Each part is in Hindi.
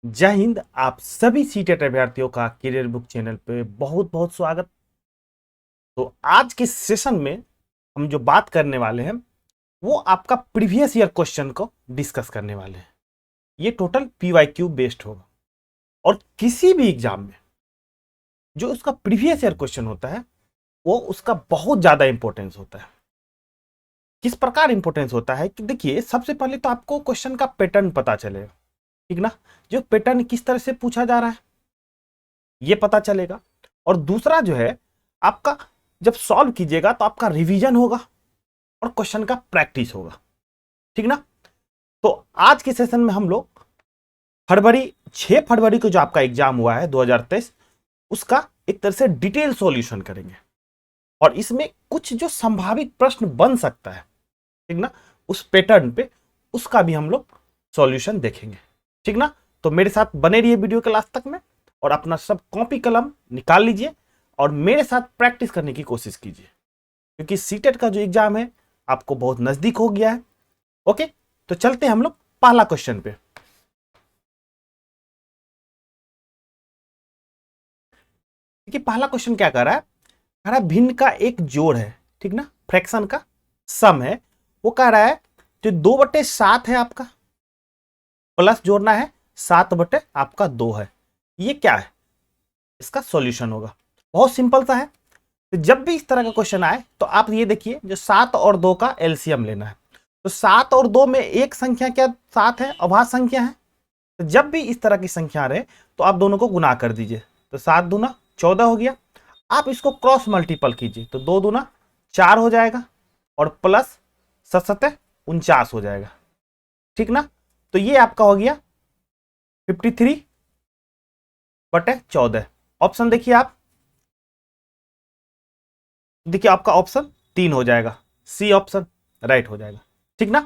जय हिंद। आप सभी सीटेट अभ्यर्थियों का करियर बुक चैनल पे बहुत बहुत स्वागत। तो आज के सेशन में हम जो बात करने वाले हैं वो आपका प्रीवियस ईयर क्वेश्चन को डिस्कस करने वाले हैं। ये टोटल पीवाईक्यू बेस्ड होगा और किसी भी एग्जाम में जो उसका प्रीवियस ईयर क्वेश्चन होता है वो उसका बहुत ज्यादा इंपॉर्टेंस होता है। किस प्रकार इंपॉर्टेंस होता है कि देखिए, सबसे पहले तो आपको क्वेश्चन का पैटर्न पता चलेगा, ठीक ना। जो पैटर्न किस तरह से पूछा जा रहा है ये पता चलेगा। और दूसरा जो है, आपका जब सॉल्व कीजिएगा तो आपका रिवीजन होगा और क्वेश्चन का प्रैक्टिस होगा, ठीक ना। तो आज के सेशन में हम लोग 6 फरवरी को जो आपका एग्जाम हुआ है 2023, उसका एक तरह से डिटेल सॉल्यूशन करेंगे और इसमें कुछ जो संभावित प्रश्न बन सकता है, ठीक ना, उस पैटर्न पे उसका भी हम लोग सॉल्यूशन देखेंगे, ठीक ना। तो मेरे साथ बने रहिए वीडियो के लास्ट तक में और अपना सब कॉपी कलम निकाल लीजिए और मेरे साथ प्रैक्टिस करने की कोशिश कीजिए, क्योंकि सीटेट का जो एग्जाम है आपको बहुत नजदीक हो गया है। ओके, तो चलते हैं हम लोग पहला क्वेश्चन पे। देखिए, पहला क्वेश्चन क्या कर रहा है, कह रहा है भिन्न का एक जोड़ है, ठीक ना, फ्रैक्शन का सम है। वो कह रहा है जो 2/7 है आपका, प्लस जोड़ना है 7/ आपका 2 है। ये क्या है, इसका सॉल्यूशन होगा। बहुत सिंपल सा है। तो जब भी इस तरह का क्वेश्चन आए तो आप ये देखिए, जो 7 और 2 का एलसीएम लेना है। तो 7 और 2 में एक संख्या क्या 7 है, अभाज्य संख्या है। तो जब भी इस तरह की संख्या रहे तो आप दोनों को गुना कर दीजिए। तो 7 दूना 14 हो गया। आप इसको क्रॉस मल्टीपल कीजिए तो 2 दूना 4 हो जाएगा और प्लस 7 49 हो जाएगा, ठीक ना। तो ये आपका हो गया 53/14। ऑप्शन देखिए आप, देखिए आपका ऑप्शन 3 हो जाएगा, सी ऑप्शन राइट हो जाएगा, ठीक ना।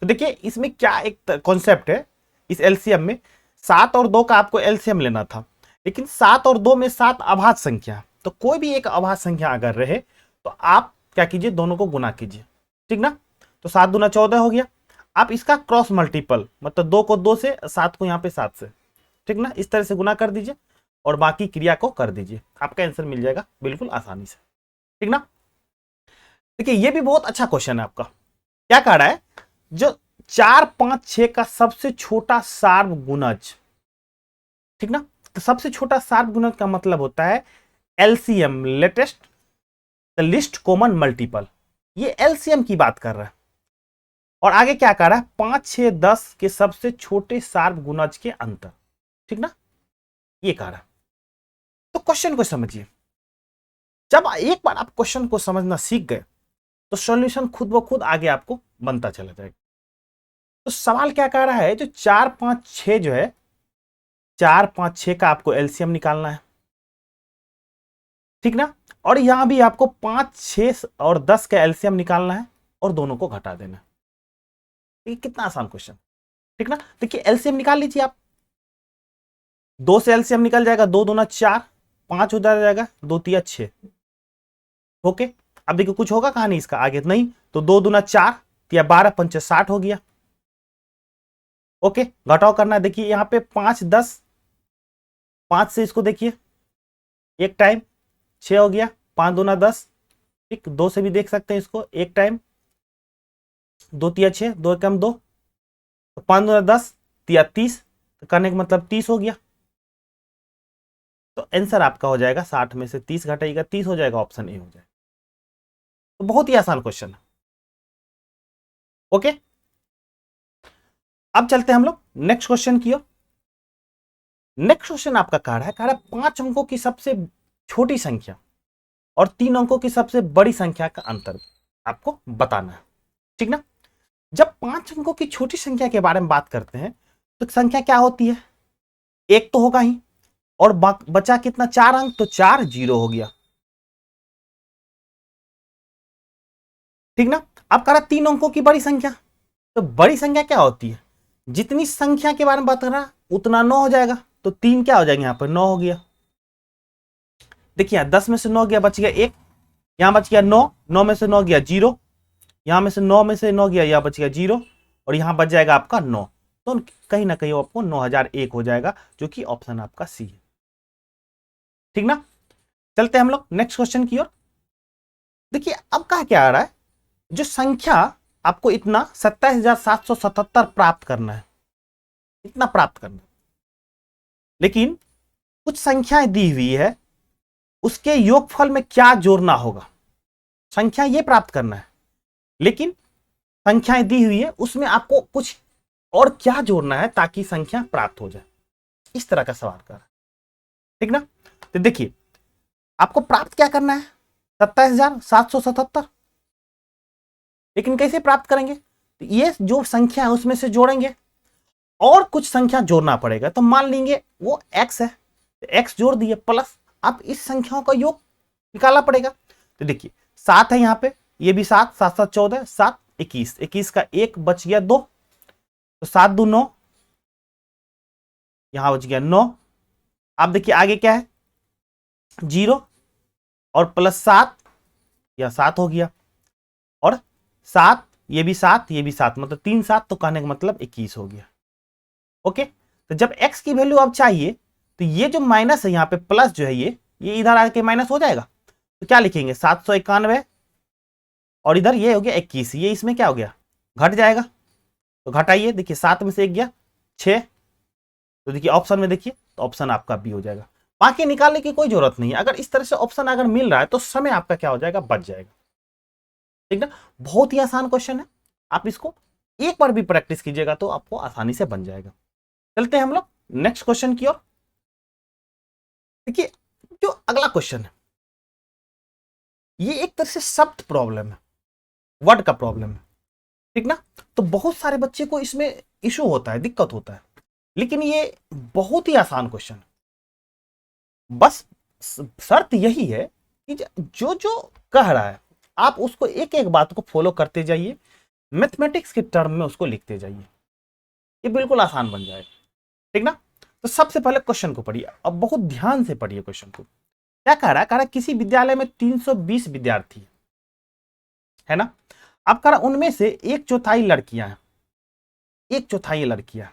तो देखिए इसमें क्या एक कॉन्सेप्ट है, इस एलसीएम में 7 और 2 का आपको एलसीएम लेना था, लेकिन 7 और 2 में 7 अभाज्य संख्या है। तो कोई भी एक अभाज्य संख्या अगर रहे तो आप क्या कीजिए, दोनों को गुना कीजिए, ठीक ना। तो 7 दूना 14 हो गया। आप इसका क्रॉस मल्टीपल, मतलब 2 को 2 से, 7 को यहाँ पे 7 से, ठीक ना, इस तरह से गुना कर दीजिए और बाकी क्रिया को कर दीजिए। आपका आंसर मिल जाएगा बिल्कुल आसानी से, ठीक ना। देखिए ये भी बहुत अच्छा क्वेश्चन है आपका। क्या कह रहा है, जो 4 5 6 का सबसे छोटा सार्व गुणज, ठीक ना। तो सबसे छोटा सार्व गुणज का मतलब होता है LCM, latest the list common multiple. ये एलसीएम की बात कर रहा है। और आगे क्या कह रहा है, 5 6 10 के सबसे छोटे सार्व गुणज के अंतर, ठीक ना, ये कह रहा है। तो क्वेश्चन को समझिए। जब एक बार आप क्वेश्चन को समझना सीख गए तो सॉल्यूशन खुद ब खुद आगे आपको बनता चला जाएगा। तो सवाल क्या कह रहा है, जो 4 5 6 जो है, 4 5 6 का आपको एलसीएम निकालना है, ठीक ना। और यहां भी आपको 5 6 और 10 का एलसीएम निकालना है और दोनों को घटा देना है। ये कितना आसान क्वेश्चन, ठीक ना। देखिए एलसीएम निकाल लीजिए आप। 2 से एलसीएम निकल जाएगा, 2 दूना 4, 5 हो जाएगा, 2 तिया 6। ओके, अब देखिए कुछ होगा कहानी इसका आगे नहीं। तो 2 दूना 4 तिया 12, 5 60 हो गया। ओके, घटाओ करना है। देखिए यहाँ पे 5 10, 5 से इसको देखिए एक टाइम 6 हो गया, 5 दूना 10, ठीक। 2 से भी देख सकते हैं इसको एक टाइम, 2 तिया 6, 2 एकम 2, तो 5 दूना 10 तिया 30, तो करने का मतलब 30 हो गया। तो आंसर आपका हो जाएगा 60 में से 30 घटाइएगा 30 हो जाएगा, ऑप्शन ए हो जाएगा। तो बहुत ही आसान क्वेश्चन है। ओके, अब चलते हैं हम लोग नेक्स्ट क्वेश्चन की ओर। नेक्स्ट क्वेश्चन आपका कह रहा है 5 अंकों की सबसे छोटी संख्या और 3 अंकों की सबसे बड़ी संख्या का अंतर आपको बताना है, ठीक ना। जब 5 अंकों की छोटी संख्या के बारे में बात करते हैं तो संख्या क्या होती है, एक तो होगा ही, और बचा कितना 4 अंक, तो 4 0 हो गया, ठीक ना। अब कह रहा 3 अंकों की बड़ी संख्या। तो बड़ी संख्या क्या होती है, जितनी संख्या के बारे में बात कर रहा उतना 9 हो जाएगा। तो 3 क्या हो जाएगा, यहां पर 9 हो गया। देखिए 10 में से 9 गया, बच गया 1, यहां बच गया 9, 9 में से 9 गया 0, यहां में से 9 गया, यहां बच गया 0, और यहां बच जाएगा आपका 9। तो कहीं ना कहीं आपको 9001 हो जाएगा, जो कि ऑप्शन आपका सी है। ठीक ना, चलते हैं हम लोग नेक्स्ट क्वेश्चन की ओर। देखिए अब कहा क्या आ रहा है, जो संख्या आपको इतना 27,777 प्राप्त करना है, इतना प्राप्त करना है, लेकिन कुछ संख्याएं दी हुई है, उसके योगफल में क्या जोड़ना होगा। संख्या ये प्राप्त करना है, लेकिन संख्याएं दी हुई है, उसमें आपको कुछ और क्या जोड़ना है ताकि संख्या प्राप्त हो जाए। इस तरह का सवाल कर रहा है। ठीक ना, तो देखिए आपको प्राप्त क्या करना है, 27,777, लेकिन कैसे प्राप्त करेंगे, तो ये जो संख्या है उसमें से जोड़ेंगे और कुछ संख्या जोड़ना पड़ेगा। तो मान लेंगे वो x है, तो x जोड़ दिए, प्लस अब इस संख्याओं का योग निकालना पड़ेगा। तो देखिए 7 है यहाँ पे, ये भी 7, 7 7 14, 7 21, 21 का 1 बच गया 2, तो 7 2 9, यहां बच गया 9। अब देखिए आगे क्या है, 0 और प्लस 7, या 7 हो गया, और 7, ये भी 7, ये भी 7, मतलब 3 7, तो कहने का मतलब 21 हो गया। ओके, तो जब x की वैल्यू अब चाहिए, तो ये जो माइनस है यहाँ पे प्लस जो है, ये इधर आके माइनस हो जाएगा। तो क्या लिखेंगे, 791, और इधर ये हो गया 21, ये इसमें क्या हो गया, घट जाएगा। तो घटाइए, देखिए 7 में से 1 गया 6, तो देखिए ऑप्शन में देखिए, तो ऑप्शन आपका बी हो जाएगा। बाकी निकालने की कोई जरूरत नहीं है, अगर इस तरह से ऑप्शन अगर मिल रहा है तो समय आपका क्या हो जाएगा, बच जाएगा। ठीक ना, बहुत ही आसान क्वेश्चन है, आप इसको एक बार भी प्रैक्टिस कीजिएगा तो आपको आसानी से बन जाएगा। चलते हैं हम लोग नेक्स्ट क्वेश्चन की ओर। देखिए जो अगला क्वेश्चन है, ये एक तरह से शब्द प्रॉब्लम है, वर्ड का प्रॉब्लम है। ठीक ना, तो बहुत सारे बच्चे को इसमें इशू होता है, दिक्कत होता है, लेकिन ये बहुत ही आसान क्वेश्चन है। बस शर्त यही है कि जो जो कह रहा है आप उसको एक एक बात को फॉलो करते जाइए, मैथमेटिक्स के टर्म में उसको लिखते जाइए, ये बिल्कुल आसान बन जाएगा। ठीक ना, तो सबसे पहले क्वेश्चन को पढ़िए, अब बहुत ध्यान से पढ़िए क्वेश्चन को। क्या कह रहा है, किसी विद्यालय में 320 विद्यार्थी है ना, अब कह रहा उनमें से 1/4 लड़कियां हैं, 1/4 लड़कियां,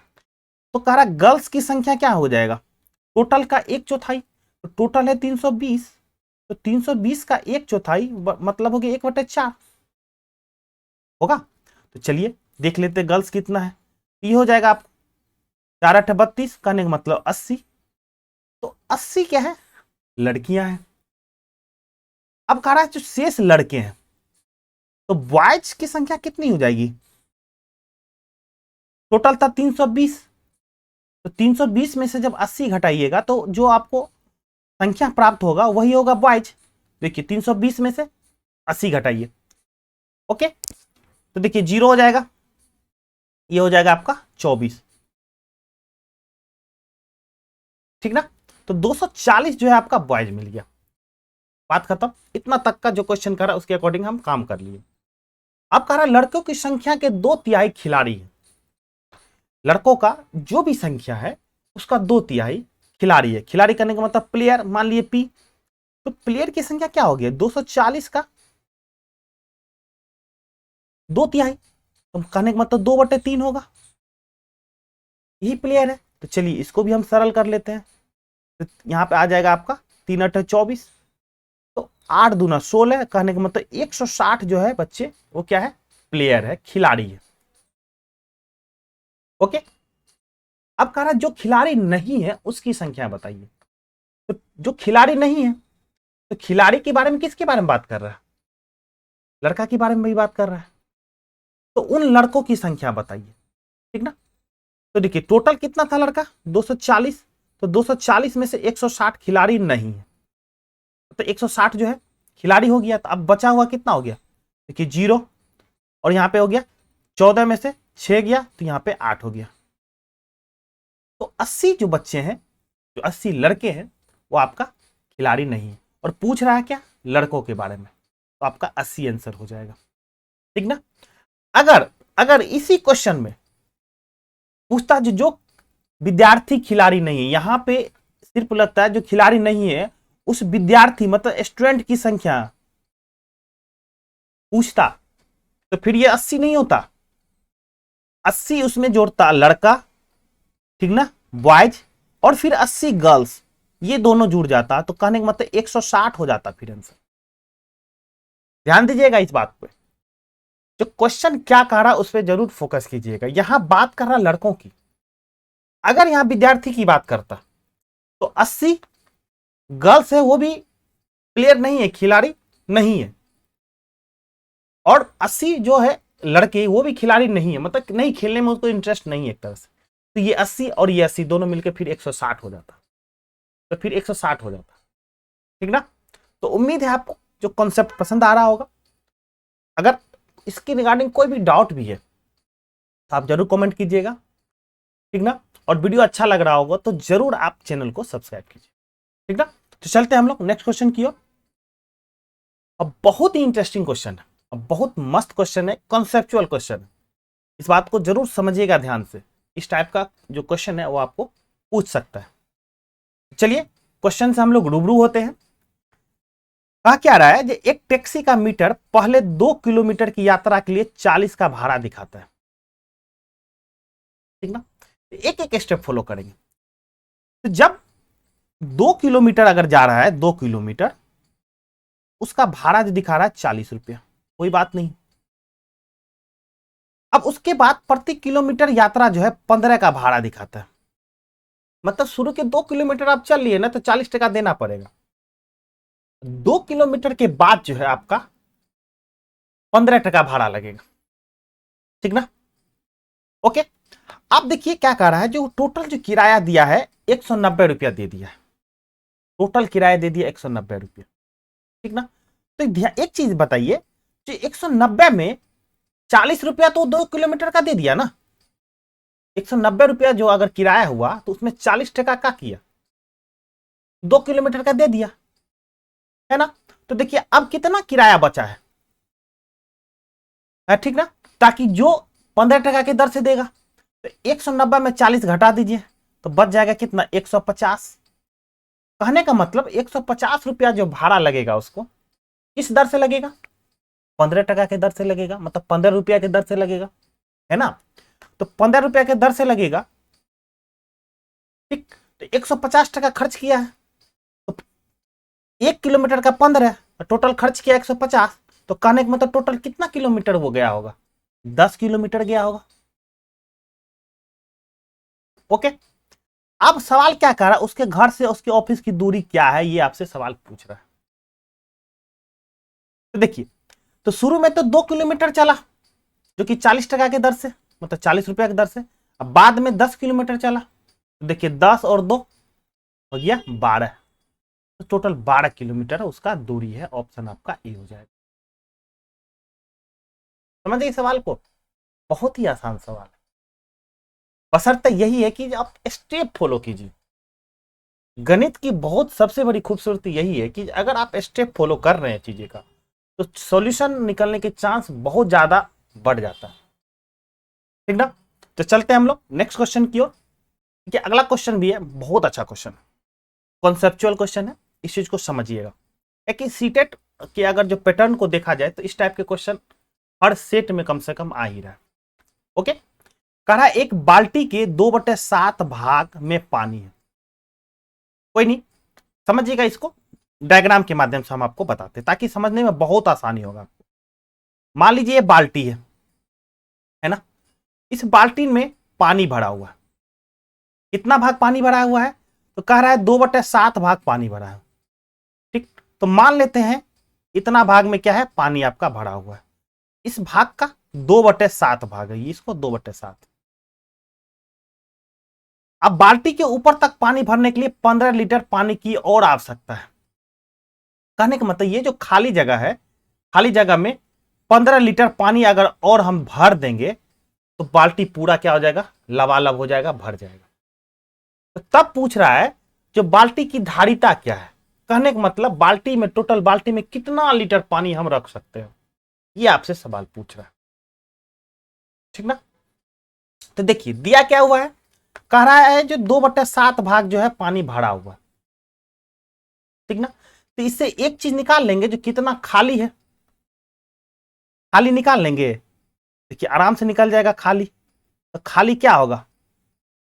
तो कह रहा गर्ल्स की संख्या क्या हो जाएगा, टोटल का 1/4, तो टोटल है 320, तो 320 का 1/4 मतलब हो गया 1/4 होगा। तो चलिए देख लेते गर्ल्स कितना है, ये हो जाएगा आपको 4 8 32, कहने का मतलब 80, तो 80 क्या है, लड़कियां हैं। अब कह रहा है जो शेष लड़के हैं, तो बॉयज की संख्या कितनी हो जाएगी, टोटल था 320, तो 320 में से जब 80 घटाइएगा तो जो आपको संख्या प्राप्त होगा वही होगा बॉयज। देखिए 320 में से 80 घटाइए, ओके, तो देखिए 0 हो जाएगा, ये हो जाएगा आपका 24। ठीक ना, तो 240 जो है आपका बॉयज मिल गया, बात खत्म। इतना तक का जो क्वेश्चन कर रहा है उसके अकॉर्डिंग हम काम कर लिए। अब कह रहा है लड़कों की संख्या के 2/3 खिलाड़ी है, लड़कों का जो भी संख्या है उसका 2/3 खिलाड़ी है। खिलाड़ी करने का मतलब प्लेयर, मान लिए पी, तो प्लेयर की संख्या क्या हो गया, 240 का 2/3, तो कहने का मतलब 2/3 होगा, यही प्लेयर है। तो चलिए इसको भी हम सरल कर लेते हैं, तो यहां पे आ जाएगा आपका 3 8 24, तो 8 दूना 16, कहने का मतलब 160 जो है बच्चे वो क्या है, प्लेयर है, खिलाड़ी है। ओके, अब कह रहा है जो खिलाड़ी नहीं है उसकी संख्या बताइए। तो जो खिलाड़ी नहीं है, तो खिलाड़ी के बारे में किसके बारे में बात कर रहा है, लड़का के बारे में भी बात कर रहा है, तो उन लड़कों की संख्या बताइए। ठीक ना, तो देखिए टोटल कितना था लड़का, 240, तो 240 में से 160 खिलाड़ी नहीं है, तो 160 जो है खिलाड़ी हो गया, तो अब बचा हुआ कितना हो गया, देखिए 0, और यहां पे हो गया 14 में से 6 गया, तो यहां पे 8 हो गया। तो 80 जो बच्चे हैं, जो 80 लड़के हैं, वो आपका खिलाड़ी नहीं है, और पूछ रहा है क्या, लड़कों के बारे में, तो आपका 80 आंसर हो जाएगा। ठीक ना, अगर अगर इसी क्वेश्चन में पूछता जो विद्यार्थी खिलाड़ी नहीं है, यहां पे सिर्फ लगता है जो खिलाड़ी नहीं है उस विद्यार्थी मतलब स्टूडेंट की संख्या पूछता, तो फिर ये 80 नहीं होता, 80 उसमें जोड़ता लड़का, ठीक ना, बॉयज, और फिर 80 गर्ल्स, ये दोनों जुड़ जाता, तो कहने का मतलब 160 हो जाता फिर आंसर। ध्यान दीजिएगा इस बात पे, जो क्वेश्चन क्या कह रहा है उस पर जरूर फोकस कीजिएगा। यहां बात कर रहा लड़कों की, अगर यहां विद्यार्थी की बात करता तो 80 गर्ल्स है, वो भी प्लेयर नहीं है, खिलाड़ी नहीं है, और 80 जो है लड़के वो भी खिलाड़ी नहीं है, मतलब नहीं, खेलने में उसको इंटरेस्ट नहीं है एक तरह से। तो ये 80 और ये 80 दोनों मिलकर फिर 160 हो जाता, तो फिर 160 हो जाता, ठीक ना। तो उम्मीद है आपको जो कॉन्सेप्ट पसंद आ रहा होगा। अगर इसके रिगार्डिंग कोई भी डाउट भी है तो आप जरूर कमेंट कीजिएगा, ठीक ना। और वीडियो अच्छा लग रहा होगा तो जरूर आप चैनल को सब्सक्राइब कीजिए, ठीक ना। तो चलते हैं हम लोग नेक्स्ट क्वेश्चन की ओर। अब बहुत ही इंटरेस्टिंग क्वेश्चन है, अब बहुत मस्त क्वेश्चन है, कॉन्सेप्चुअल क्वेश्चन है, इस बात को जरूर समझिएगा ध्यान से। इस टाइप का जो क्वेश्चन है वो आपको पूछ सकता है। चलिए क्वेश्चन से हम लोग रूबरू होते हैं। कहा क्या रहा है, एक टैक्सी का मीटर पहले 2 किलोमीटर की यात्रा के लिए 40 का भाड़ा दिखाता है, ठीक ना। एक एक स्टेप फॉलो करेंगे। तो जब 2 किलोमीटर अगर जा रहा है, 2 किलोमीटर, उसका भाड़ा जो दिखा रहा है 40 रुपया, कोई बात नहीं। अब उसके बाद प्रति किलोमीटर यात्रा जो है 15 का भाड़ा दिखाता है, मतलब शुरू के 2 किलोमीटर आप चल लिए ना तो 40 टका देना पड़ेगा। 2 किलोमीटर के बाद जो है आपका 15 टका भाड़ा लगेगा, ठीक ना। ओके, आप देखिए क्या कह रहा है, जो टोटल जो किराया दिया है 190 रुपया दे दिया है, टोटल किराया दे दिया 190 रुपया, ठीक ना। तो एक चीज बताइए, जो 190 में 40 रुपया तो 2 किलोमीटर का दे दिया ना, 190 रुपया जो अगर किराया हुआ तो उसमें 40 टका का किया, 2 किलोमीटर का दे दिया, है ना। तो देखिए अब कितना किराया बचा है, ठीक ना, ताकि जो 15 टका के दर से देगा, तो 190 में 40 घटा दीजिए तो बच जाएगा कितना, 150। कहने का मतलब 150 रुपया जो भाड़ा लगेगा उसको किस दर से लगेगा, 15 टका के दर से लगेगा, मतलब 15 रुपया के दर से लगेगा, है ना। तो 15 रुपया के दर से लगेगा, ठीक। तो 150 टका खर्च किया है, तो 1 किलोमीटर का 15, टोटल खर्च किया 150, तो कहने का मतलब टोटल कितना किलोमीटर वो गया होगा, 10 किलोमीटर गया होगा। ओके, अब सवाल क्या कर रहा है, उसके घर से उसके ऑफिस की दूरी क्या है, ये आपसे सवाल पूछ रहा है। तो देखिए, तो शुरू में तो 2 किलोमीटर चला जो कि 40 टका के दर से, मतलब 40 रुपया की दर से। अब बाद में 10 किलोमीटर चला, तो देखिए 10 और 2 हो गया 12, तो टोटल 12 किलोमीटर उसका दूरी है, ऑप्शन आपका ए हो जाएगा। समझ गए सवाल को, बहुत ही आसान सवाल है, बशर्ते यही है कि आप स्टेप फॉलो कीजिए। गणित की बहुत सबसे बड़ी खूबसूरती यही है कि अगर आप स्टेप फॉलो कर रहे हैं चीजें का, तो सॉल्यूशन निकलने के चांस बहुत ज्यादा बढ़ जाता है, ठीक ना। तो चलते हैं हम लोग नेक्स्ट क्वेश्चन की ओर। अगला क्वेश्चन भी है बहुत अच्छा क्वेश्चन, कॉन्सेप्चुअल क्वेश्चन है, इस चीज को समझिएगा। कि सीटेट के अगर जो पैटर्न को देखा जाए तो इस टाइप के क्वेश्चन हर सेट में कम से कम आ ही रहा है। ओके, कह रहा है एक बाल्टी के 2/7 भाग में पानी है, कोई नहीं, समझिएगा इसको, डायग्राम के माध्यम से हम आपको बताते हैं ताकि समझने में बहुत आसानी होगा आपको। मान लीजिए ये बाल्टी है ना, इस बाल्टी में पानी भरा हुआ है, कितना भाग पानी भरा हुआ है, तो कह रहा है 2/7 भाग पानी भरा है, ठीक। तो मान लेते हैं इतना भाग में क्या है, पानी आपका भरा हुआ है, इस भाग का 2/7 भाग है, इसको 2/7। अब बाल्टी के ऊपर तक पानी भरने के लिए 15 लीटर पानी की और आवश्यकता है। कहने का मतलब ये जो खाली जगह है, खाली जगह में 15 लीटर पानी अगर और हम भर देंगे तो बाल्टी पूरा क्या हो जाएगा, लबालब हो जाएगा, भर जाएगा। तो तब पूछ रहा है जो बाल्टी की धारिता क्या है, कहने का मतलब बाल्टी में, टोटल बाल्टी में कितना लीटर पानी हम रख सकते हैं, ये आपसे सवाल पूछ रहा है, ठीक ना। तो देखिए दिया क्या हुआ है, कह रहा है जो 2/7 भाग जो है पानी भरा हुआ, ठीक ना। तो इससे एक चीज निकाल लेंगे, जो कितना खाली है, खाली निकाल लेंगे, देखिए आराम से निकल जाएगा खाली, तो खाली क्या होगा?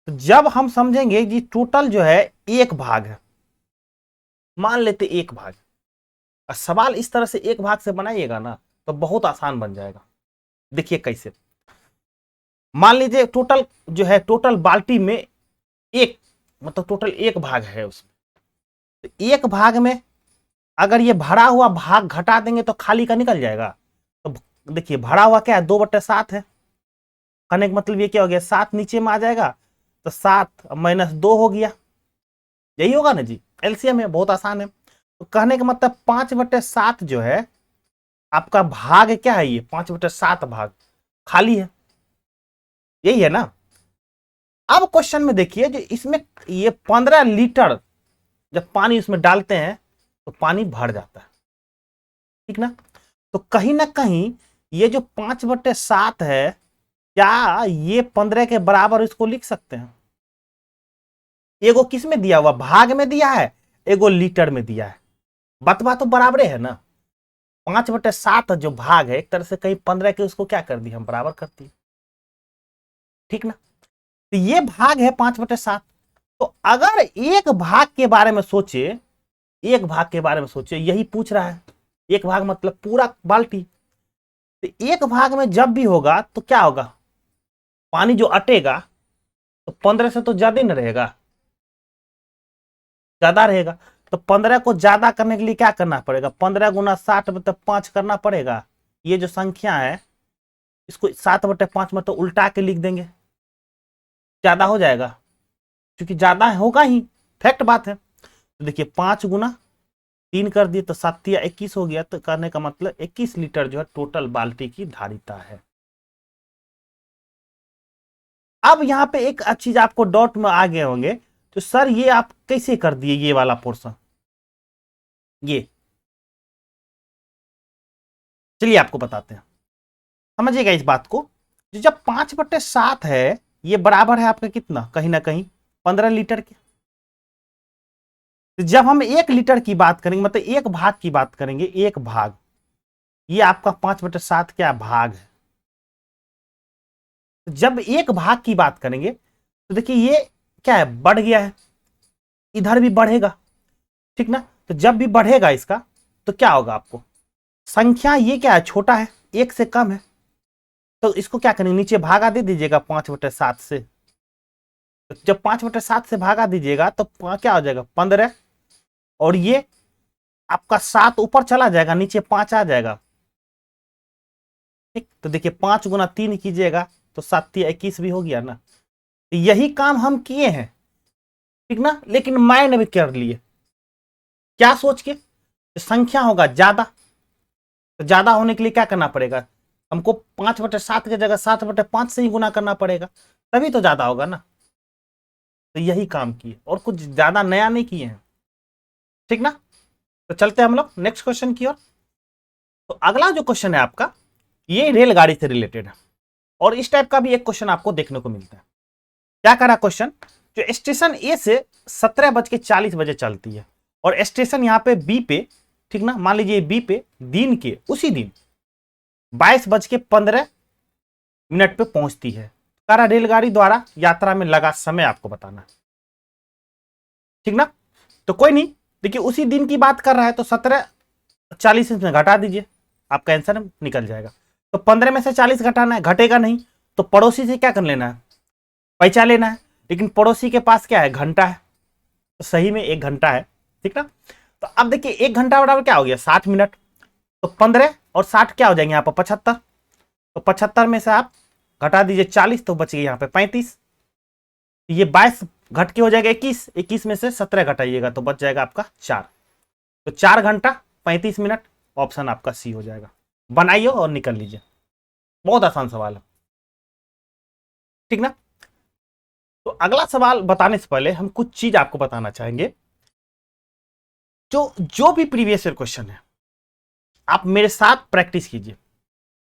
तो जब हम समझेंगे कि टोटल जो है एक भाग है, मान लेते एक भाग, और सवाल इस तरह से एक भाग से बनाइएगा ना तो बहुत आसान बन जाएगा। देखिए कैसे, मान लीजिए टोटल जो है, टोटल बाल्टी में एक, मतलब टोटल एक भाग है उसमें, तो एक भाग में अगर ये भरा हुआ भाग घटा देंगे तो खाली का निकल जाएगा। तो देखिए भरा हुआ क्या है, 2/7 है। कहने का मतलब ये क्या हो गया, 7 नीचे में आ जाएगा, तो 7 - 2 हो गया, यही होगा ना जी। एलसीएम है, बहुत आसान है। तो कहने का मतलब 5/7 जो है आपका भाग क्या है, ये 5/7 भाग खाली है, यही है ना। अब क्वेश्चन में देखिए, जो इसमें ये 15 लीटर जब पानी उसमें डालते हैं तो पानी भर जाता है, ठीक ना। तो कहीं ना कहीं ये जो 5/7 है, क्या ये 15 के बराबर इसको लिख सकते हैं? एगो किस में दिया हुआ, भाग में दिया है, एगो लीटर में दिया है, बतवा तो बराबर है ना। 5/7 जो भाग है, एक तरह से कहीं 15 के उसको क्या कर दिया, हम बराबर कर दिए, ठीक ना। तो ये भाग है 5/7। तो अगर एक भाग के बारे में सोचे, एक भाग के बारे में सोचे, यही पूछ रहा है। एक भाग मतलब पूरा बाल्टी। तो एक भाग में जब भी होगा तो क्या होगा, पानी जो अटेगा तो 15 से तो ज्यादा ही न रहेगा, ज्यादा रहेगा। तो 15 को ज्यादा करने के लिए क्या करना पड़ेगा, 15 × 60 मतलब 5 करना पड़ेगा। ये जो संख्या है इसको 7/5 मतलब उल्टा के लिख देंगे, ज्यादा हो जाएगा, क्योंकि ज्यादा होगा ही, फैक्ट बात है। तो देखिए 5 × 3 कर दिए तो 7×3 = 21 हो गया। तो करने का मतलब 21 लीटर जो है टोटल बाल्टी की धारिता है। अब यहां पे एक चीज आपको डाउट में आ गए होंगे, तो सर ये आप कैसे कर दिए ये वाला पोर्शन, ये चलिए आपको बताते हैं, समझिएगा इस बात को। जब 5/7 है, ये बराबर है आपका कितना, कहीं ना कहीं 15 लीटर के। जब हम 1 लीटर की बात करेंगे, मतलब एक भाग की बात करेंगे, एक भाग, ये आपका 5/7 क्या भाग है। जब एक भाग की बात करेंगे तो देखिए ये क्या है, बढ़ गया है, इधर भी बढ़ेगा, ठीक ना। तो जब भी बढ़ेगा इसका तो क्या होगा आपको, संख्या ये क्या है, छोटा है, एक से कम है, तो इसको क्या करेंगे, नीचे भागा दे दीजिएगा 5/7 से। तो जब 5/7 से भागा दीजिएगा तो क्या हो जाएगा, 15, और ये आपका 7 ऊपर चला जाएगा, नीचे 5 आ जाएगा, ठीक। तो देखिए 5 × 3 कीजिएगा तो 7×3 = 21 भी हो गया ना। तो यही काम हम किए हैं, ठीक ना, लेकिन माइंड में कर लिए, क्या सोच के, संख्या होगा ज्यादा, तो ज्यादा होने के लिए क्या करना पड़ेगा, हमको 5/7 की जगह 7/5 से ही गुना करना पड़ेगा, तभी तो ज्यादा होगा ना। तो यही काम किए, और कुछ ज्यादा नया नहीं किए हैं, ठीक ना। तो चलते हैं हम लोग नेक्स्ट क्वेश्चन की ओर। तो अगला जो क्वेश्चन है आपका, ये रेलगाड़ी से रिलेटेड है, और इस टाइप का भी एक क्वेश्चन आपको देखने को मिलता है। क्या करा क्वेश्चन, जो स्टेशन ए से 17:40 चलती है, और स्टेशन यहाँ पे बी पे, ठीक ना, मान लीजिए बी पे दिन के उसी दिन 22:15 पे पहुंचती है। करा रेलगाड़ी द्वारा यात्रा में लगा समय आपको बताना है, ठीक ना। तो कोई नहीं, देखिए उसी दिन की बात कर रहा है, तो 17:40 में घटा दीजिए, आपका आंसर निकल जाएगा। तो 15 में से 40 घटाना है, घटेगा नहीं, तो पड़ोसी से क्या कर लेना है, पैसा लेना है। लेकिन पड़ोसी के पास क्या है, घंटा है, तो सही में 1 घंटा है, ठीक ना। तो अब देखिए 1 घंटा बराबर क्या हो गया, 60 मिनट। तो 15 और 60 क्या हो जाएंगे यहाँ पर 75। तो 75 में से आप घटा दीजिए 40, तो बच गए यहाँ पे 35। ये 22 घट के हो जाएगा 21, 21 में से 17 घटाइएगा तो बच जाएगा आपका 4। तो 4 घंटा 35 मिनट, ऑप्शन आपका सी हो जाएगा। बनाइए और निकल लीजिए, बहुत आसान सवाल है, ठीक ना। तो अगला सवाल बताने से पहले हम कुछ चीज आपको बताना चाहेंगे। जो भी प्रीवियस ईयर क्वेश्चन है, आप मेरे साथ प्रैक्टिस कीजिए,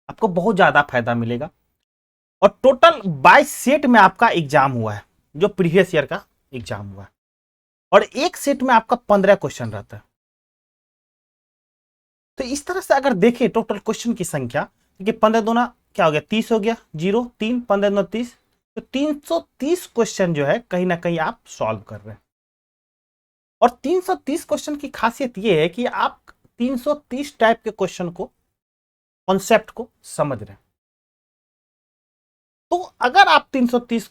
आपको बहुत ज्यादा फायदा मिलेगा। और टोटल 22 सेट में आपका एग्जाम हुआ है, जो प्रीवियस ईयर का एग्जाम हुआ है, और एक सेट में आपका 15 क्वेश्चन रहता है। तो इस तरह से अगर देखें टोटल क्वेश्चन की संख्या, देखिए 15 दूना क्या हो गया, 30 हो गया, 0 3 15 9 30, तो 330 क्वेश्चन जो है कहीं ना कहीं आप सॉल्व कर रहे हैं। और 330 क्वेश्चन की खासियत यह है कि आप 330 टाइप के क्वेश्चन को, कॉन्सेप्ट को समझ रहे हैं। तो अगर आप 330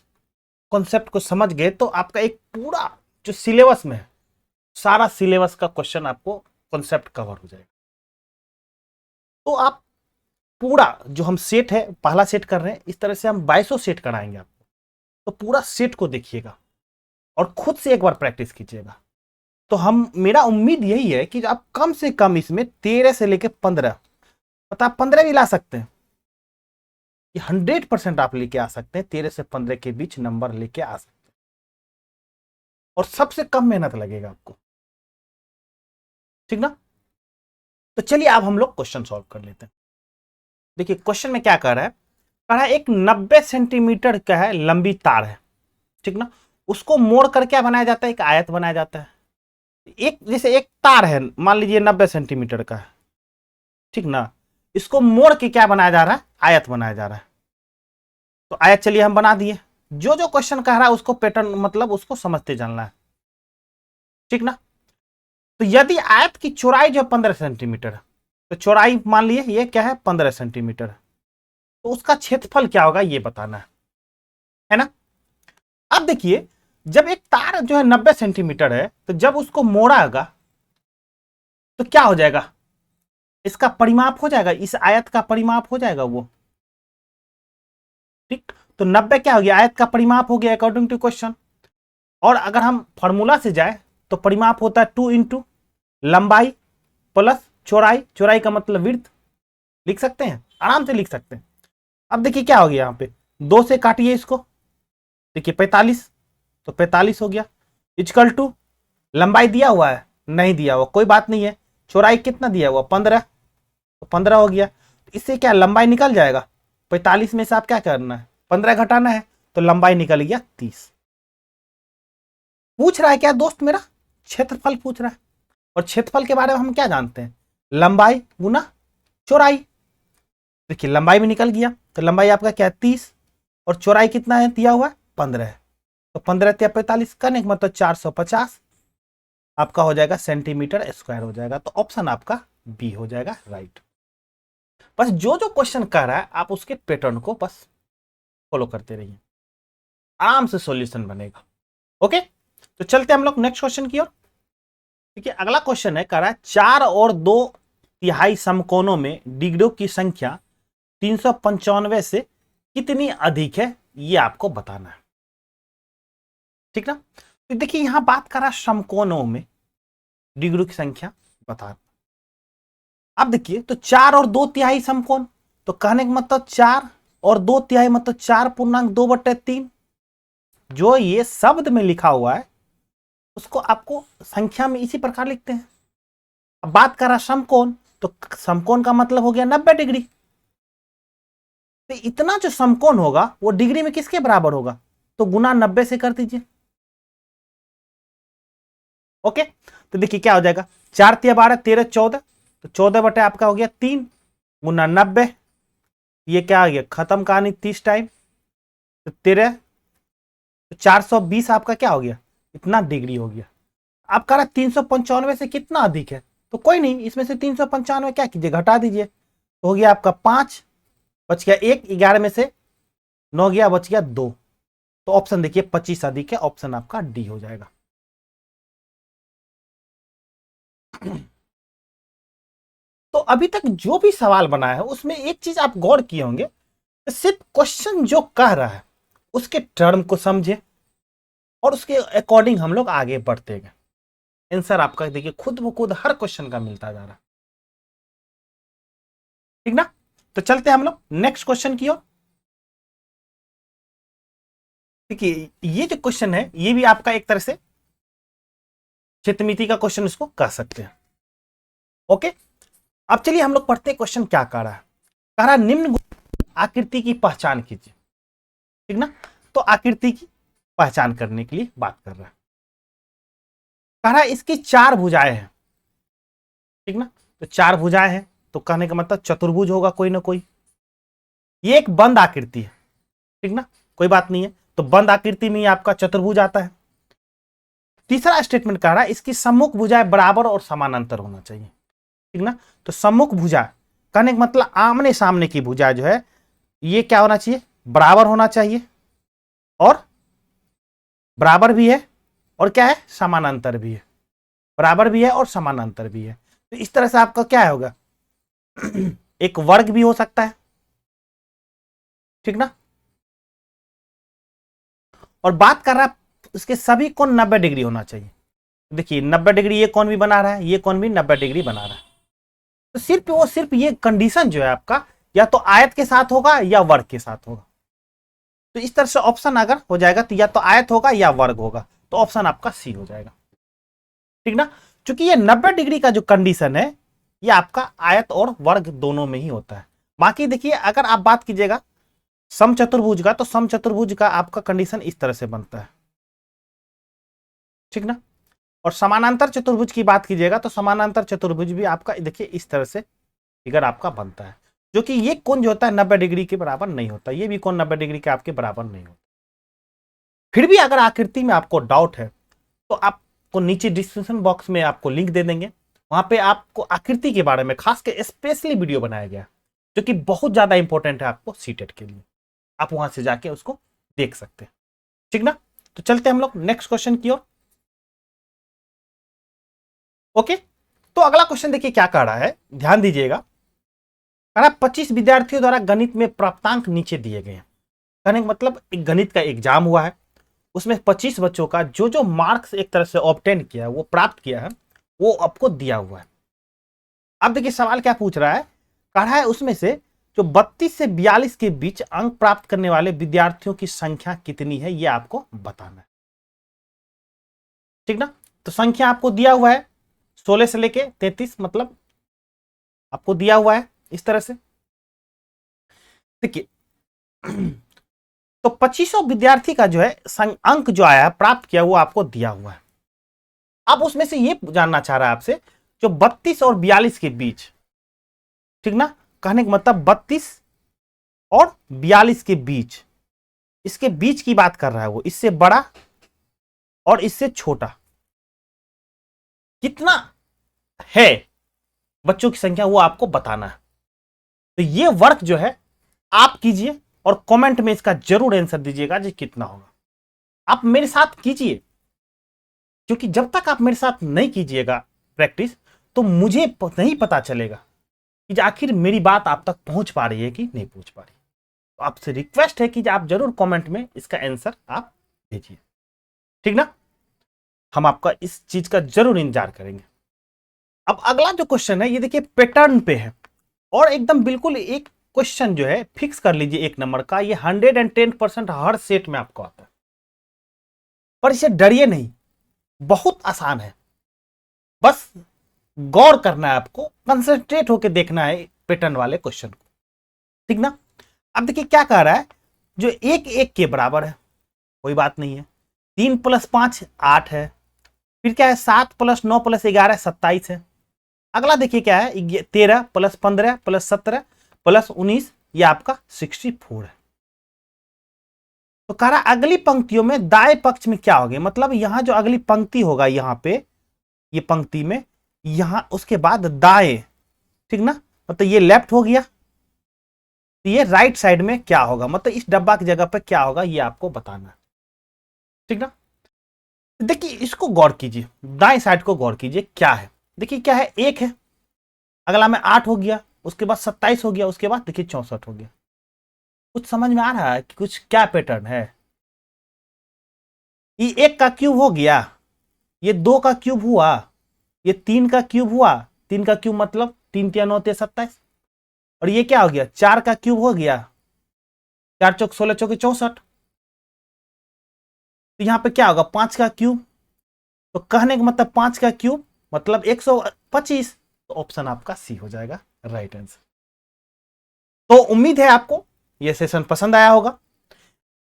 कॉन्सेप्ट को समझ गए तो आपका एक पूरा जो सिलेबस में है, सारा सिलेबस का क्वेश्चन आपको कॉन्सेप्ट कवर हो जाएगा। तो आप पूरा जो हम सेट है, पहला सेट कर रहे हैं, इस तरह से हम 2200 सेट कराएंगे आपको। तो पूरा सेट को देखिएगा और खुद से एक बार प्रैक्टिस कीजिएगा। तो हम, मेरा उम्मीद यही है कि आप कम से कम इसमें 13 से लेके 15, मतलब आप 15 भी ला सकते हैं, ये 100% आप लेके आ सकते हैं। 13 से 15 के बीच नंबर लेके आ सकते हैं और सबसे कम मेहनत लगेगा आपको, ठीक ना। तो चलिए अब हम लोग क्वेश्चन सॉल्व कर लेते हैं। देखिए क्वेश्चन में क्या कह रहा है, कह रहा है एक 90 सेंटीमीटर का है लंबी तार है, ठीक ना। उसको मोड़ कर क्या बनाया जाता है, एक आयत बनाया जाता है। एक जैसे एक तार है, मान लीजिए 90 सेंटीमीटर का है, ठीक ना। इसको मोड़ के क्या बनाया जा रहा है, आयत बनाया जा रहा है। तो आयत चलिए हम बना दिए। जो जो क्वेश्चन कह रहा है उसको पैटर्न, मतलब उसको समझते जाना है, ठीक ना। तो यदि आयत की चौड़ाई जो 15 सेंटीमीटर है, तो चौड़ाई मान लिए ये क्या है, 15 सेंटीमीटर, तो उसका क्षेत्रफल क्या होगा ये बताना है ना। अब देखिए, जब एक तार जो है 90 सेंटीमीटर है, तो जब उसको मोड़ा होगा तो क्या हो जाएगा, इसका परिमाप हो जाएगा, इस आयत का परिमाप हो जाएगा वो, ठीक। तो 90 क्या हो गया, आयत का परिमाप हो गया अकॉर्डिंग टू क्वेश्चन। और अगर हम फॉर्मूला से जाए तो परिमाप होता है 2 इंटू लंबाई प्लस चौड़ाई, चौड़ाई का मतलब विड्थ, लिख सकते हैं, आराम से लिख सकते हैं। अब देखिए क्या हो गया, यहां पे 2 से काटिए इसको, देखिए 45, तो 45 हो गया। इक्वल टू लंबाई दिया हुआ है, नहीं दिया हुआ, कोई बात नहीं है। चौड़ाई कितना दिया हुआ, 15, तो 15 हो गया। इससे क्या लंबाई निकल जाएगा, 45 में से आप क्या करना है, 15 घटाना है, तो लंबाई निकल गया 30। पूछ रहा है क्या दोस्त मेरा, क्षेत्रफल पूछ रहा है। और क्षेत्रफल के बारे में हम क्या जानते हैं, लंबाई गुना चौड़ाई। देखिए लंबाई भी निकल गया, तो लंबाई आपका क्या है 30, और चौड़ाई कितना है दिया हुआ है 15 है, तो 15 या 45 करने का मतलब 450 आपका हो जाएगा सेंटीमीटर स्क्वायर हो जाएगा। तो ऑप्शन आपका बी हो जाएगा राइट। बस जो जो क्वेश्चन कर रहा है आप उसके पैटर्न को बस फॉलो करते रहिए, आराम से सॉल्यूशन बनेगा। ओके, तो चलते हम लोग नेक्स्ट क्वेश्चन की ओर। देखिए अगला क्वेश्चन है, कह रहा है 4 और 2/3 समकोणों में डिग्रियों की संख्या 395 से कितनी अधिक है, ये आपको बताना है, ठीक ना। तो देखिए यहां बात कर रहा है समकोणों में डिग्रियों की संख्या बता। अब देखिए तो 4 और 2/3 समकोण, तो कहने का मतलब 4 और 2/3 मतलब 4.2/3। जो ये शब्द में लिखा हुआ है उसको आपको संख्या में इसी प्रकार लिखते हैं। अब बात कर रहा समकोण, तो समकोण का मतलब हो गया 90 डिग्री। तो इतना जो समकोण होगा वो डिग्री में किसके बराबर होगा, तो गुना 90 से कर दीजिए। ओके, तो देखिए क्या हो जाएगा, 4 तिया 12 13 14, तो 14 बटे आपका हो गया 3 गुना 90, ये क्या आ गया खत्म कहानी 30 टाइम, तो 13, तो 420 आपका क्या हो गया, इतना डिग्री हो गया। आप कह रहा 395 से कितना अधिक है, तो कोई नहीं, इसमें से 395 क्या कीजिए घटा दीजिए, तो हो गया आपका 5, बच गया 1, 11 में से 9 गया, बच गया 2। तो ऑप्शन देखिए 25 अधिक है, ऑप्शन आपका डी हो जाएगा। तो अभी तक जो भी सवाल बनाया है उसमें एक चीज आप गौर किए होंगे, सिर्फ क्वेश्चन जो कह रहा है उसके टर्म को समझे और उसके अकॉर्डिंग हम लोग आगे बढ़ते गए। आंसर आपका देखिए खुद ब खुद हर क्वेश्चन का मिलता जा रहा है, ठीक ना। तो चलते हम लोग नेक्स्ट क्वेश्चन की ओर। देखिए ये जो क्वेश्चन है ये भी आपका एक तरह से क्षेत्रमिति का क्वेश्चन इसको कह सकते हैं। ओके, अब चलिए हम लोग पढ़ते हैं क्वेश्चन क्या कह रहा है। कह रहा है निम्न आकृति की पहचान कीजिए, ठीक ना। तो आकृति की पहचान करने के लिए बात कर रहा है। कह रहा है इसकी 4 भुजाएं हैं, ठीक ना। तो 4 भुजाएं हैं तो कहने का मतलब चतुर्भुज होगा कोई ना कोई। ये एक बंद आकृति है, ठीक ना, कोई बात नहीं है, तो बंद आकृति में ही आपका चतुर्भुज आता है। तीसरा स्टेटमेंट कह रहा है इसकी सम्मुख भुजाएं बराबर और समानांतर होना चाहिए, ठीक ना। तो सम्मुख भुजा कहने का मतलब आमने सामने की भुजा जो है ये क्या होना चाहिए, बराबर होना चाहिए, और बराबर भी है और क्या है, समानांतर भी है, बराबर भी है और समानांतर भी है। तो इस तरह से आपका क्या होगा एक वर्ग भी हो सकता है, ठीक ना। और बात कर रहा है इसके सभी कोण 90 डिग्री होना चाहिए। देखिए 90 डिग्री ये कोण भी बना रहा है, ये कोण भी 90 डिग्री बना रहा है। तो सिर्फ ये कंडीशन जो है आपका या तो आयत के साथ होगा या वर्ग के साथ होगा। तो इस तरह से ऑप्शन अगर हो जाएगा तो या तो आयत होगा या वर्ग होगा, तो ऑप्शन आपका सी हो जाएगा, ठीक ना। क्योंकि ये 90 डिग्री का जो कंडीशन है ये आपका आयत और वर्ग दोनों में ही होता है। बाकी देखिए अगर आप बात कीजिएगा समचतुर्भुज का, तो समचतुर्भुज का आपका कंडीशन इस तरह से बनता है, ठीक ना। और समानांतर चतुर्भुज की बात कीजिएगा तो समानांतर चतुर्भुज भी आपका देखिए इस तरह से फिगर आपका बनता है, जो कि ये कोण जो होता है 90 डिग्री के बराबर नहीं होता, ये भी कोण 90 डिग्री के आपके बराबर नहीं होता। फिर भी अगर आकृति में आपको डाउट है तो आपको नीचे डिस्क्रिप्शन बॉक्स में आपको लिंक दे देंगे, वहां पे आपको आकृति के बारे में खास के स्पेशली वीडियो बनाया गया जो कि बहुत ज्यादा इंपॉर्टेंट है आपको सीटेट के लिए, आप वहां से जाके उसको देख सकते हैं, ठीक ना। तो चलते हैं हम लोग नेक्स्ट क्वेश्चन की ओर। ओके, तो अगला क्वेश्चन देखिए क्या कह रहा है, ध्यान दीजिएगा। कह रहा 25 विद्यार्थियों द्वारा गणित में प्राप्तांक नीचे दिए गए हैं। कहने का मतलब एक गणित का एग्जाम हुआ है, उसमें 25 बच्चों का जो जो मार्क्स एक तरह से ऑब्टेन किया है, वो प्राप्त किया है, वो आपको दिया हुआ है। अब देखिए सवाल क्या पूछ रहा है, कह रहा है उसमें से जो 32 से 42 के बीच अंक प्राप्त करने वाले विद्यार्थियों की संख्या कितनी है, ये आपको बताना है, ठीक ना। तो संख्या आपको दिया हुआ है 16 से लेके 33, मतलब आपको दिया हुआ है इस तरह से। देखिए तो 2500 विद्यार्थी का जो है अंक जो आया है प्राप्त किया, वो आपको दिया हुआ है। अब उसमें से ये जानना चाह रहा है आपसे जो 32 और 42 के बीच, ठीक ना। कहने का मतलब 32 और 42 के बीच, इसके बीच की बात कर रहा है वो, इससे बड़ा और इससे छोटा कितना है बच्चों की संख्या, वो आपको बताना है। तो ये वर्क जो है आप कीजिए और कमेंट में इसका जरूर आंसर दीजिएगा जी कितना होगा। आप मेरे साथ कीजिए, क्योंकि जब तक आप मेरे साथ नहीं कीजिएगा प्रैक्टिस, तो मुझे नहीं पता चलेगा कि आखिर मेरी बात आप तक पहुंच पा रही है कि नहीं पहुंच पा रही। तो आपसे रिक्वेस्ट है कि आप जरूर कमेंट में इसका आंसर आप भेजिए, ठीक ना। हम आपका इस चीज का जरूर इंतजार करेंगे। अब अगला जो क्वेश्चन है ये देखिए पैटर्न पे है, और एकदम बिल्कुल एक क्वेश्चन जो है फिक्स कर लीजिए 1 नंबर का, ये 110% हर सेट में आपको आता है। पर इसे डरिए नहीं, बहुत आसान है, बस गौर करना है, आपको कंसंट्रेट होकर देखना है पैटर्न वाले क्वेश्चन को, ठीक ना। अब देखिए क्या कह रहा है, जो 1 1 के बराबर है, कोई बात नहीं है। 3 + 5 8 है, फिर क्या है 7 + 9 + 11 27 है। अगला देखिए क्या है 13 + 15 + 17 + 19, ये आपका 64 है। तो कह रहा अगली पंक्तियों में दाएं पक्ष में क्या होगा, मतलब यहां जो अगली पंक्ति होगा यहां पे, ये पंक्ति में यहां उसके बाद दाएं, ठीक ना, मतलब ये लेफ्ट हो गया, तो ये राइट साइड में क्या होगा, मतलब इस डब्बा की जगह पे क्या होगा, ये आपको बताना है, ठीक ना। देखिए इसको गौर कीजिए, दाएं साइड को गौर कीजिए क्या है। देखिए क्या है 1 है, अगला में 8 हो गया, उसके बाद 27 हो गया, उसके बाद देखिए 64 हो गया। कुछ समझ में आ रहा है कि कुछ क्या पैटर्न है। ये 1 का क्यूब हो गया, ये 2 का क्यूब हुआ, ये 3 का क्यूब हुआ, 3 का क्यूब मतलब 3 × 9 = 27, और ये क्या हो गया 4 का क्यूब हो गया, 4 चौक 16 चौके 64। तो यहां पे क्या होगा 5 का क्यूब, तो कहने का मतलब 5 का क्यूब मतलब 125, तो ऑप्शन आपका सी हो जाएगा राइट आंसर। तो उम्मीद है आपको यह सेशन पसंद आया होगा।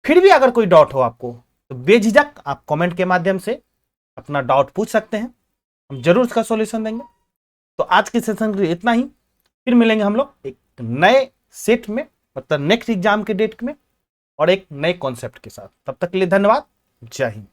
फिर भी अगर कोई डाउट हो आपको तो बेझिझक आप कमेंट के माध्यम से अपना डाउट पूछ सकते हैं, हम जरूर इसका सॉल्यूशन देंगे। तो आज के सेशन के लिए इतना ही, फिर मिलेंगे हम लोग एक नए सेट में, मतलब नेक्स्ट एग्जाम के डेट में। और एक नए कॉन्सेप्ट के साथ। तब तक के लिए धन्यवाद। जय हिंद।